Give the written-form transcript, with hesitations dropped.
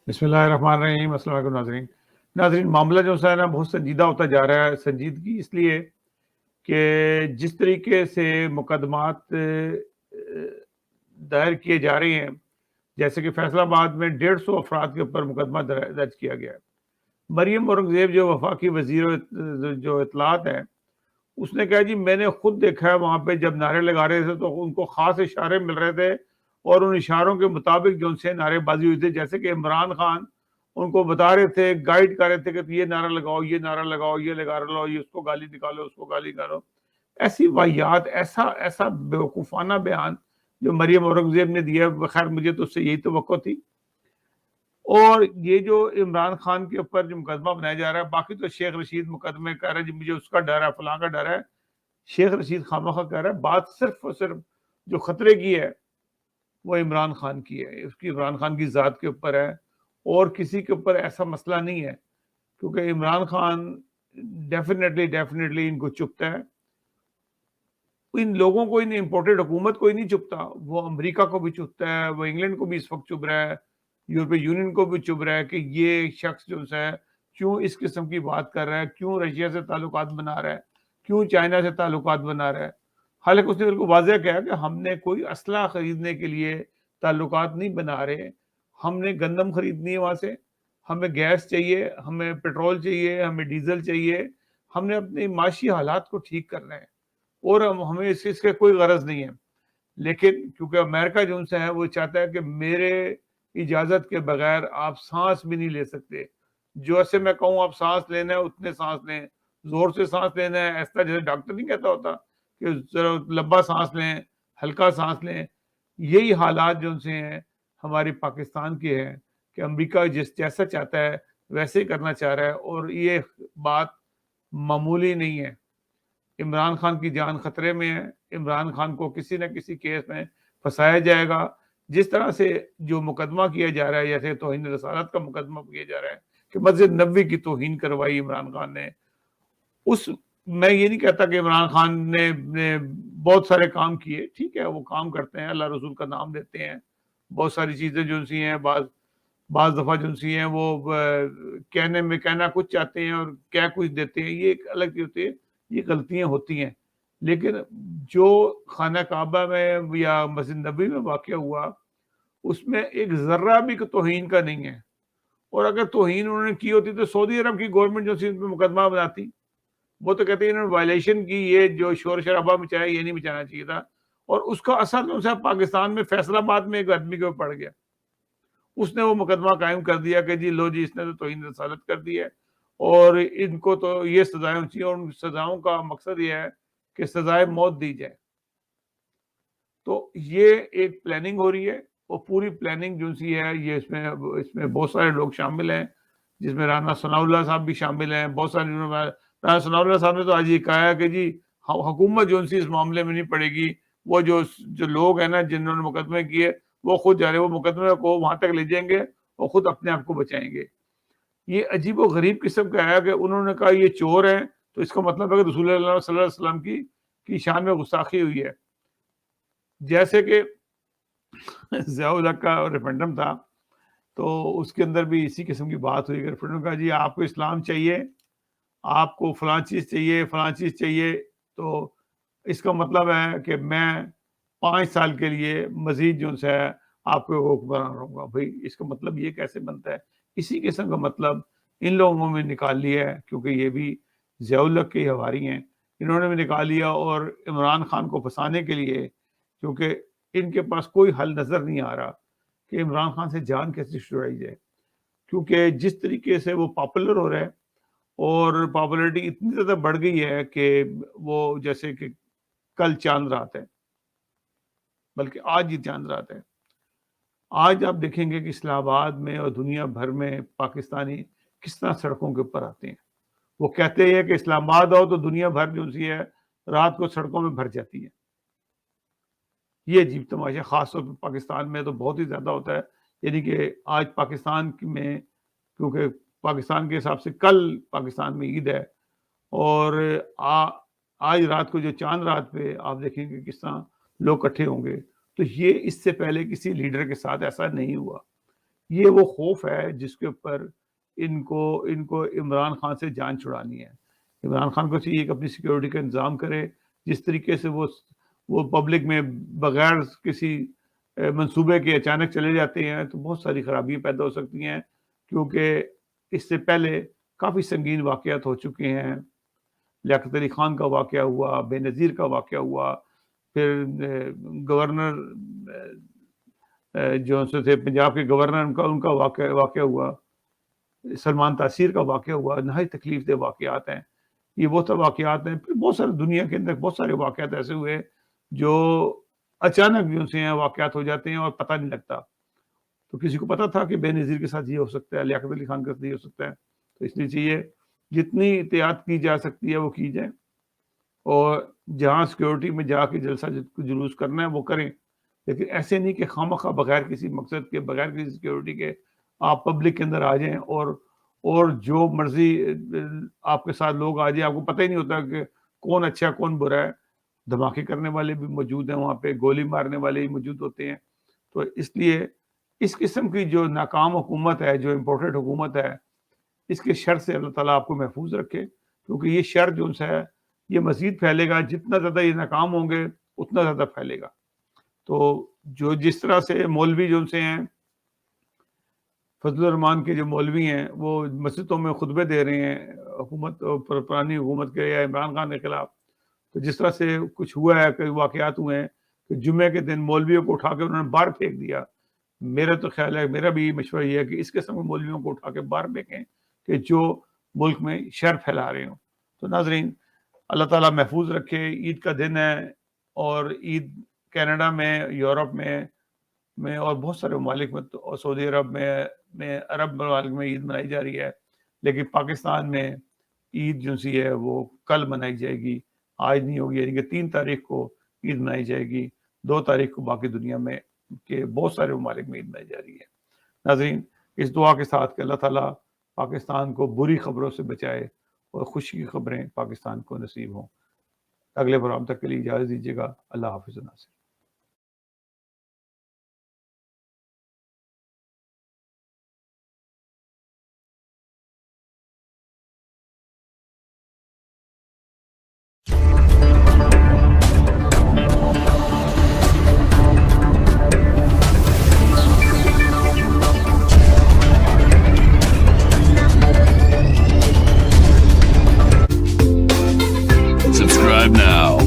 بسم اللہ الرحمن الرحیم. السلام علیکم ناظرین, معاملہ جو ہے نا بہت سنجیدہ ہوتا جا رہا ہے. سنجیدگی اس لیے کہ جس طریقے سے مقدمات دائر کیے جا رہے ہیں, جیسے کہ فیصلہ آباد میں 150 افراد کے اوپر مقدمہ درج کیا گیا ہے. مریم اورنگزیب جو وفاقی وزیر جو اطلاعات ہے, اس نے کہا جی میں نے خود دیکھا ہے وہاں پہ جب نعرے لگا رہے تھے تو ان کو خاص اشارے مل رہے تھے, اور ان اشاروں کے مطابق جو ان سے نعرے بازی ہوئی تھی, جیسے کہ عمران خان ان کو بتا رہے تھے, گائیڈ کر رہے تھے کہ یہ نعرہ لگاؤ, یہ نعرہ لگاؤ, یہ لگا لو, یہ اس کو گالی نکالو, اس کو گالی نکالو. ایسی واحیات, ایسا بیوقوفانہ بیان جو مریم اورنگزیب نے دیا. خیر مجھے تو اس سے یہی توقع تھی. اور یہ جو عمران خان کے اوپر جو مقدمہ بنایا جا رہا ہے, باقی تو شیخ رشید مقدمے کہہ رہے ہیں جی مجھے اس کا ڈر ہے, فلاں کا ڈر ہے. شیخ رشید خامخواہ کہہ رہا ہے, بات صرف اور صرف جو خطرے کی ہے وہ عمران خان کی ہے, اس کی عمران خان کی ذات کے اوپر ہے, اور کسی کے اوپر ایسا مسئلہ نہیں ہے. کیونکہ عمران خان ڈیفینیٹلی ان کو چپتا ہے. ان لوگوں کو, ان امپورٹڈ حکومت کو ہی نہیں چپتا, وہ امریکہ کو بھی چپتا ہے, وہ انگلینڈ کو بھی اس وقت چپ رہا ہے, یورپی یونین کو بھی چپ رہا ہے کہ یہ شخص جو ہے کیوں اس قسم کی بات کر رہا ہے, کیوں رشیا سے تعلقات بنا رہا ہے, کیوں چائنا سے تعلقات بنا رہا ہے. حالانکہ اس نے بالکل واضح کہا کہ ہم نے کوئی اسلحہ خریدنے کے لیے تعلقات نہیں بنا رہے, ہم نے گندم خریدنی ہے وہاں سے, ہمیں گیس چاہیے, ہمیں پیٹرول چاہیے, ہمیں ڈیزل چاہیے, ہم نے اپنے معاشی حالات کو ٹھیک کرنا ہے, اور ہمیں اس کا کوئی غرض نہیں ہے. لیکن کیونکہ امریکہ جو ان سے ہے وہ چاہتا ہے کہ میرے اجازت کے بغیر آپ سانس بھی نہیں لے سکتے. جو ایسے میں کہوں آپ سانس لینا ہے اتنے سانس لیں, زور سے سانس لینا ہے, ایسا جیسے ڈاکٹر نہیں کہتا ہوتا کہ ذرا لمبا سانس لیں, ہلکا سانس لیں. یہی حالات جو ان سے ہیں ہماری پاکستان کے ہیں کہ امریکہ جیسا چاہتا ہے ویسے ہی کرنا چاہ رہا ہے, اور یہ بات معمولی نہیں ہے. عمران خان کی جان خطرے میں ہے, عمران خان کو کسی نہ کسی کیس میں پھنسایا جائے گا. جس طرح سے جو مقدمہ کیا جا رہا ہے, جیسے توہین رسالت کا مقدمہ کیا جا رہا ہے کہ مسجد نبوی کی توہین کروائی عمران خان نے, اس میں یہ نہیں کہتا کہ عمران خان نے بہت سارے کام کیے, ٹھیک ہے وہ کام کرتے ہیں, اللہ رسول کا نام لیتے ہیں, بہت ساری چیزیں جو سی ہیں, بعض دفعہ جو سی ہیں وہ کہنا کچھ چاہتے ہیں اور کیا کچھ دیتے ہیں, یہ ایک الگ چیز ہوتی ہے, یہ غلطیاں ہوتی ہیں. لیکن جو خانہ کعبہ میں یا مسجد نبوی میں واقع ہوا اس میں ایک ذرہ بھی توہین کا نہیں ہے, اور اگر توہین انہوں نے کی ہوتی تو سعودی عرب کی گورنمنٹ جو سی ان پہ مقدمہ بناتی. وہ تو کہتے ہیں انہوں نے وائلیشن کی, یہ جو شور شرابہ مچایا یہ نہیں مچانا چاہیے تھا, اور اس کا اثر جو ہے پاکستان میں فیصلہ آباد میں ایک آدمی کے اوپر پڑ گیا. اس نے وہ مقدمہ قائم کر دیا کہ جی لو جی اس نے تو توہین رسالت کر دی ہے, اور ان کو تو یہ سزائیں ہوتی ہیں, اور ان سزاؤں کا مقصد یہ ہے کہ سزائے موت دی جائے. تو یہ ایک پلاننگ ہو رہی ہے, اور پوری پلاننگ جو سی ہے یہ اس میں بہت سارے لوگ شامل ہیں, جس میں رانا ثناء اللہ صاحب بھی شامل ہیں. بہت سارے رانا ثناء اللہ صاحب نے تو آج یہ کہا ہے کہ جی حکومت جو سی اس معاملے میں نہیں پڑے گی, وہ جو لوگ ہیں نا جنہوں نے مقدمے کیے وہ خود جا رہے, وہ مقدمے کو وہاں تک لے جائیں گے اور خود اپنے آپ کو بچائیں گے. یہ عجیب و غریب قسم کا ہے کہ انہوں نے کہا یہ چور ہیں, تو اس کا مطلب ہے کہ رسول اللہ صلی اللہ علیہ وسلم کی شان میں گستاخی ہوئی ہے. جیسے کہ ضیاء الحق کا ریفرنڈم تھا, تو اس کے اندر بھی اسی قسم کی بات ہوئی کہ ریفرنڈم کا جی آپ کو اسلام چاہیے, آپ کو فلاں چیز چاہیے, فلاں چیز چاہیے, تو اس کا مطلب ہے کہ میں 5 سال کے لیے مزید جو ہے آپ کو حکمران رہوں گا. بھائی اس کا مطلب یہ کیسے بنتا ہے؟ اسی قسم کا مطلب ان لوگوں میں نکال لیا ہے, کیونکہ یہ بھی ضیاء الحق کے ہواری ہیں, انہوں نے بھی نکال لیا. اور عمران خان کو پھنسانے کے لیے, کیونکہ ان کے پاس کوئی حل نظر نہیں آ رہا کہ عمران خان سے جان کیسے چھڑائی جائے, کیونکہ جس طریقے سے وہ پاپولر ہو رہا ہے, اور پاپولرٹی اتنی زیادہ بڑھ گئی ہے کہ وہ جیسے کہ کل چاند رات ہے, بلکہ آج ہی چاند رات ہے. آج آپ دیکھیں گے کہ اسلام آباد میں اور دنیا بھر میں پاکستانی کس طرح سڑکوں کے اوپر آتے ہیں. وہ کہتے ہیں کہ اسلام آباد آؤ تو دنیا بھر جو سی ہے رات کو سڑکوں میں بھر جاتی ہے. یہ عجیب تماشا خاص طور پہ پاکستان میں تو بہت ہی زیادہ ہوتا ہے. یعنی کہ آج پاکستان میں, کیونکہ پاکستان کے حساب سے کل پاکستان میں عید ہے, اور آج رات کو جو چاند رات پہ آپ دیکھیں گے کس طرح لوگ اکٹھے ہوں گے. تو یہ اس سے پہلے کسی لیڈر کے ساتھ ایسا نہیں ہوا یہ وہ خوف ہے جس کے اوپر ان کو عمران خان سے جان چھڑانی ہے. عمران خان کو چاہیے کہ اپنی سیکیورٹی کا انتظام کرے. جس طریقے سے وہ پبلک میں بغیر کسی منصوبے کے اچانک چلے جاتے ہیں تو بہت ساری خرابیاں پیدا ہو سکتی ہیں، کیونکہ اس سے پہلے کافی سنگین واقعات ہو چکے ہیں. لیاقت علی خان کا واقعہ ہوا، بے نظیر کا واقعہ ہوا، پھر گورنر جو سے تھے پنجاب کے گورنر ان کا واقعہ ہوا، سلمان تاثیر کا واقعہ ہوا. نہایت تکلیف دہ واقعات ہیں. یہ وہ سب واقعات ہیں. پھر بہت سارے دنیا کے اندر بہت سارے واقعات ایسے ہوئے جو اچانک جو سے ہیں واقعات ہو جاتے ہیں اور پتہ نہیں لگتا. تو کسی کو پتا تھا کہ بے نظیر کے ساتھ یہ ہو سکتا ہے، لیاقت علی خان کے ساتھ یہ ہو سکتا ہے. تو اس لیے چاہیے جتنی احتیاط کی جا سکتی ہے وہ کی جائے، اور جہاں سیکیورٹی میں جا کے جلسہ جلوس کرنا ہے وہ کریں، لیکن ایسے نہیں کہ خواہ بغیر کسی مقصد کے، بغیر کسی سیکیورٹی کے آپ پبلک کے اندر آ جائیں اور جو مرضی آپ کے ساتھ لوگ آ جائیں. آپ کو پتہ ہی نہیں ہوتا کہ کون اچھا کون برا ہے. دھماکے کرنے والے بھی موجود ہیں وہاں پہ، گولی مارنے والے بھی موجود ہوتے ہیں. تو اس لیے اس قسم کی جو ناکام حکومت ہے، جو امپورٹڈ حکومت ہے، اس کے شر سے اللہ تعالیٰ آپ کو محفوظ رکھے، کیونکہ یہ شر جو ہے یہ مزید پھیلے گا. جتنا زیادہ یہ ناکام ہوں گے اتنا زیادہ پھیلے گا. تو جو جس طرح سے مولوی جو سے ہیں، فضل الرحمان کے جو مولوی ہیں وہ مسجدوں میں خطبے دے رہے ہیں حکومت، پرانی حکومت کے یا عمران خان کے خلاف. تو جس طرح سے کچھ ہوا ہے، کئی واقعات ہوئے ہیں کہ جمعے کے دن مولویوں کو اٹھا کے انہوں نے باہر پھینک دیا. میرا تو خیال ہے، میرا بھی مشورہ یہ ہے کہ اس قسم کے مولویوں کو اٹھا کے باہر پھینکیں کہ جو ملک میں شر پھیلا رہے ہوں. تو ناظرین، اللہ تعالیٰ محفوظ رکھے. عید کا دن ہے، اور عید کینیڈا میں، یورپ میں اور بہت سارے ممالک میں، اور سعودی عرب میں عرب ممالک میں عید منائی جا رہی ہے. لیکن پاکستان میں عید جو سی ہے وہ کل منائی جائے گی، آج نہیں ہوگی. یعنی کہ 3 تاریخ کو عید منائی جائے گی، 2 تاریخ کو باقی دنیا میں کہ بہت سارے ممالک میں عید منائی جا رہی ہے. ناظرین، اس دعا کے ساتھ کہ اللہ تعالیٰ پاکستان کو بری خبروں سے بچائے اور خوشی کی خبریں پاکستان کو نصیب ہوں. اگلے پروگرام تک کے لیے اجازت دیجیے گا. اللہ حافظ. ناصر. Subscribe now.